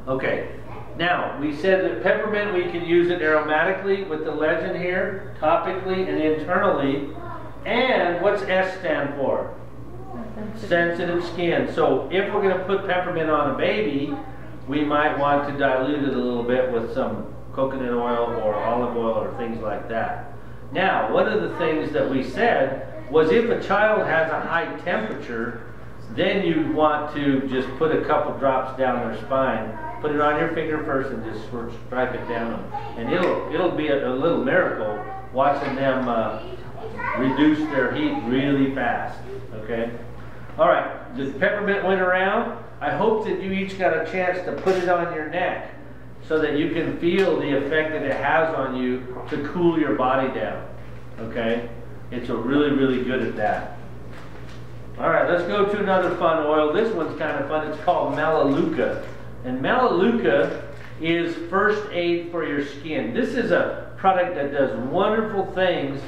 Okay. Now, we said that peppermint, we can use it aromatically with the legend here, topically and internally. And what's S stand for? Sensitive skin. So if we're going to put peppermint on a baby, we might want to dilute it a little bit with some coconut oil or olive oil or things like that. Now, one of the things that we said was if a child has a high temperature, then you want to just put a couple drops down their spine. Put it on your finger first and just stripe it down. And it'll be a little miracle watching them reduce their heat really fast. Okay? All right, the peppermint went around. I hope that you each got a chance to put it on your neck so that you can feel the effect that it has on you to cool your body down. Okay? It's really, really good at that. All right, let's go to another fun oil. This one's kind of fun. It's called Melaleuca. And Melaleuca is first aid for your skin. This is a product that does wonderful things.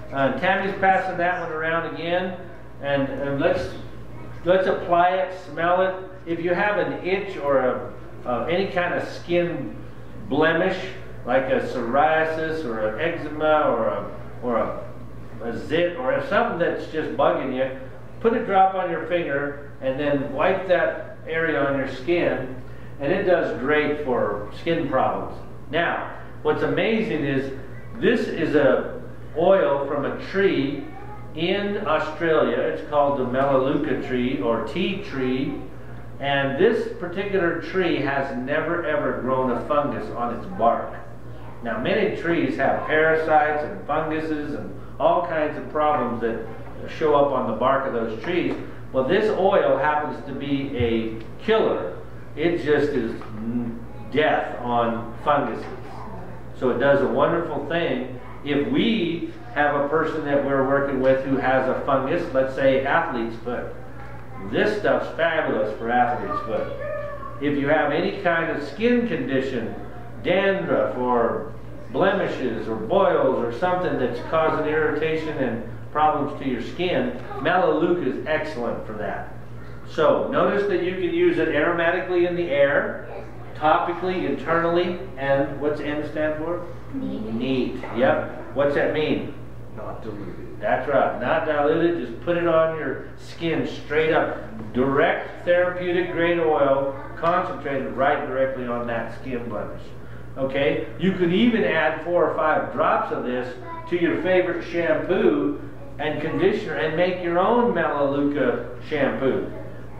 Tammy's passing that one around again. And let's apply it, smell it. If you have an itch or any kind of skin blemish, like a psoriasis or an eczema or a zit or something that's just bugging you, put a drop on your finger and then wipe that area on your skin, and it does great for skin problems. Now, what's amazing is this is a oil from a tree in Australia. It's called the Melaleuca tree or tea tree, and this particular tree has never ever grown a fungus on its bark. Now, many trees have parasites and funguses and all kinds of problems that show up on the bark of those trees. Well, this oil happens to be a killer. It just is death on funguses. So it does a wonderful thing. If we have a person that we're working with who has a fungus, let's say athlete's foot, this stuff's fabulous for athlete's foot. If you have any kind of skin condition, dandruff or blemishes or boils or something that's causing irritation and problems to your skin, Melaleuca is excellent for that. So notice that you can use it aromatically in the air, topically, internally, and what's N stand for? Neat. Yep. What's that mean? Not diluted. That's right. Not diluted. Just put it on your skin straight up. Direct therapeutic grade oil, concentrated right directly on that skin blemish. Okay? You could even add 4 or 5 drops of this to your favorite shampoo and conditioner and make your own Melaleuca shampoo.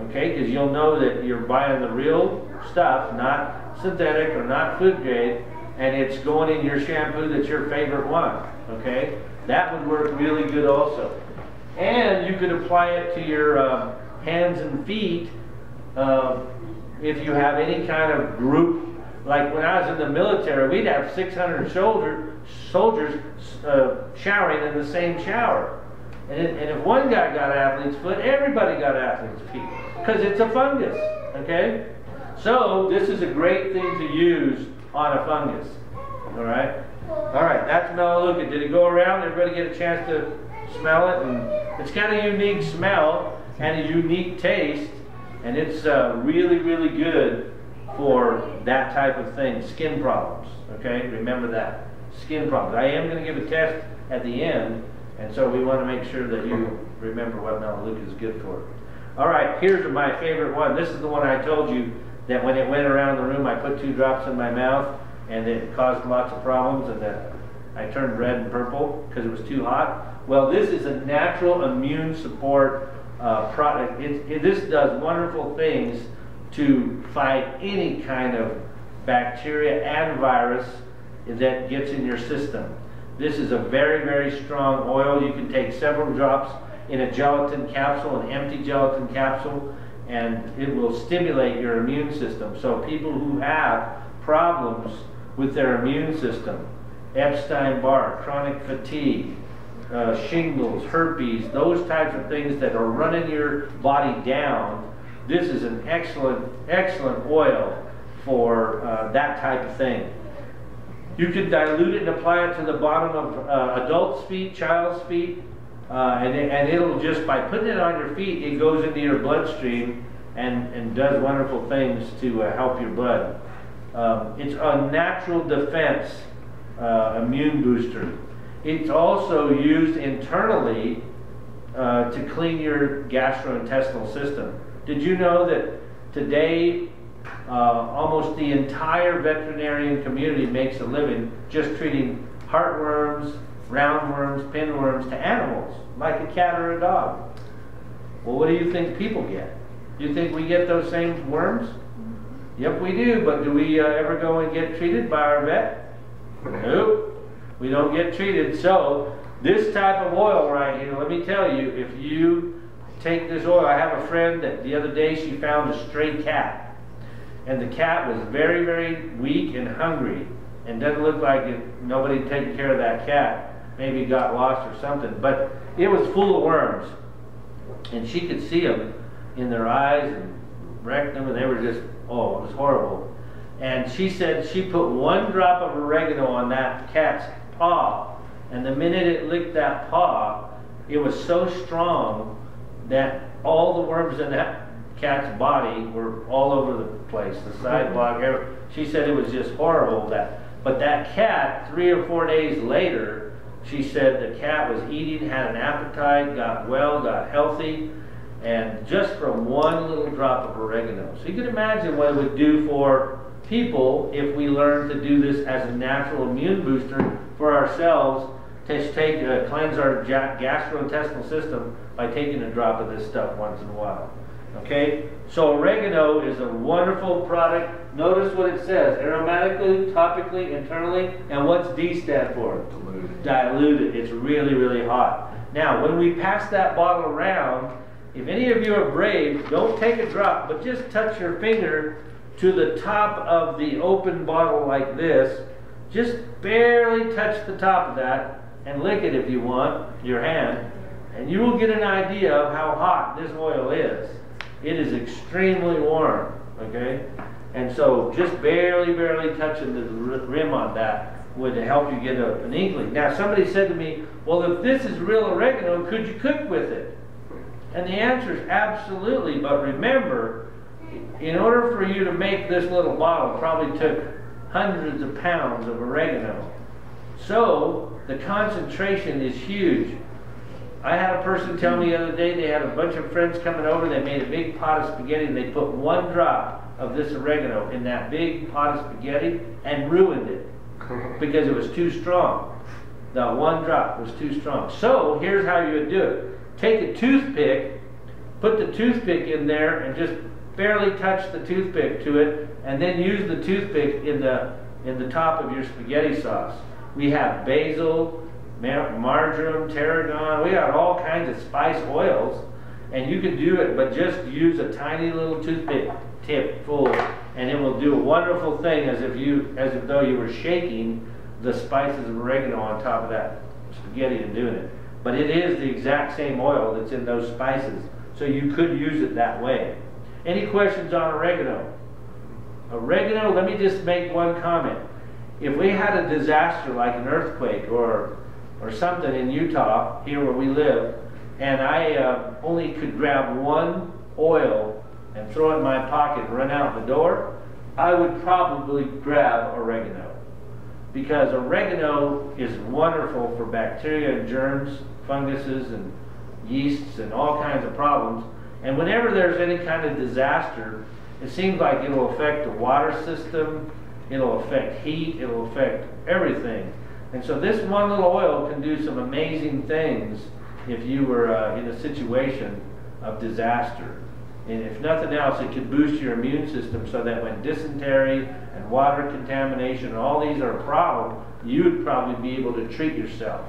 Okay? Because you'll know that you're buying the real stuff, not synthetic or not food grade, and it's going in your shampoo that's your favorite one. Okay? That would work really good also. And you could apply it to your hands and feet if you have any kind of group. Like when I was in the military, we'd have 600 soldiers showering in the same shower. And if one guy got athlete's foot, everybody got athlete's feet. Because it's a fungus, okay? So this is a great thing to use on a fungus, all right? All right, that's Melaleuca. Did it go around? Everybody get a chance to smell it? And it's got a unique smell and a unique taste, and it's really, really good for that type of thing, skin problems, okay? Remember that, skin problems. I am going to give a test at the end, and so we want to make sure that you remember what Melaleuca is good for. All right, here's my favorite one. This is the one I told you that when it went around the room, I put 2 drops in my mouth, and it caused lots of problems, and that I turned red and purple because it was too hot. Well, this is a natural immune support product. This does wonderful things to fight any kind of bacteria and virus that gets in your system. This is a very, very strong oil. You can take several drops in a gelatin capsule, an empty gelatin capsule, and it will stimulate your immune system. So people who have problems with their immune system, Epstein-Barr, chronic fatigue, shingles, herpes, those types of things that are running your body down, this is an excellent, excellent oil for that type of thing. You can dilute it and apply it to the bottom of adult's feet, child's feet, and it'll just, by putting it on your feet, it goes into your bloodstream and does wonderful things to help your blood. It's a natural defense immune booster. It's also used internally to clean your gastrointestinal system. Did you know that today almost the entire veterinarian community makes a living just treating heartworms, roundworms, pinworms to animals, like a cat or a dog? Well, what do you think people get? Do you think we get those same worms? Yep, we do, but do we ever go and get treated by our vet? Nope, we don't get treated. So this type of oil right here, let me tell you, if you take this oil, I have a friend that the other day she found a stray cat, and the cat was very, very weak and hungry, and doesn't look like nobody had taken care of that cat. Maybe it got lost or something, but it was full of worms, and she could see them in their eyes and rectum, and they were just, oh, it was horrible. And she said she put 1 drop of oregano on that cat's paw, and the minute it licked that paw, it was so strong that all the worms in that cat's body were all over the place, the sidewalk. She said it was just horrible. But that cat, 3 or 4 days later, she said the cat was eating, had an appetite, got well, got healthy, and just from 1 little drop of oregano. So you can imagine what it would do for people if we learn to do this as a natural immune booster for ourselves, to cleanse our gastrointestinal system by taking a drop of this stuff once in a while. Okay, so oregano is a wonderful product. Notice what it says: aromatically, topically, internally, and what's D stand for? Diluted. Diluted. It's really, really hot. Now, when we pass that bottle around, if any of you are brave, don't take a drop, but just touch your finger to the top of the open bottle like this. Just barely touch the top of that and lick it if you want, your hand, and you will get an idea of how hot this oil is. It is extremely warm, okay? And so just barely touching the rim on that would help you get an inkling. Now, somebody said to me, well, if this is real oregano, could you cook with it? And the answer is absolutely, but remember, in order for you to make this little bottle, it probably took hundreds of pounds of oregano. So the concentration is huge. I had a person tell me the other day they had a bunch of friends coming over, they made a big pot of spaghetti, and they put 1 drop of this oregano in that big pot of spaghetti and ruined it because it was too strong. The 1 drop was too strong. So here's how you would do it. Take a toothpick, put the toothpick in there and just barely touch the toothpick to it, and then use the toothpick in the top of your spaghetti sauce. We have basil, marjoram, tarragon, we got all kinds of spice oils, and you can do it, but just use a tiny little toothpick tip full, and it will do a wonderful thing as if though you were shaking the spices of oregano on top of that spaghetti and doing it. But it is the exact same oil that's in those spices, so you could use it that way. Any questions on oregano? Oregano, let me just make one comment. If we had a disaster like an earthquake or something in Utah, here where we live, and I only could grab 1 oil and throw it in my pocket and run out the door, I would probably grab oregano. Because oregano is wonderful for bacteria and germs, funguses and yeasts and all kinds of problems. And whenever there's any kind of disaster, it seems like it'll affect the water system, it'll affect heat, it'll affect everything. And so this 1 little oil can do some amazing things if you were in a situation of disaster. And if nothing else, it could boost your immune system so that when dysentery and water contamination and all these are a problem, you would probably be able to treat yourself.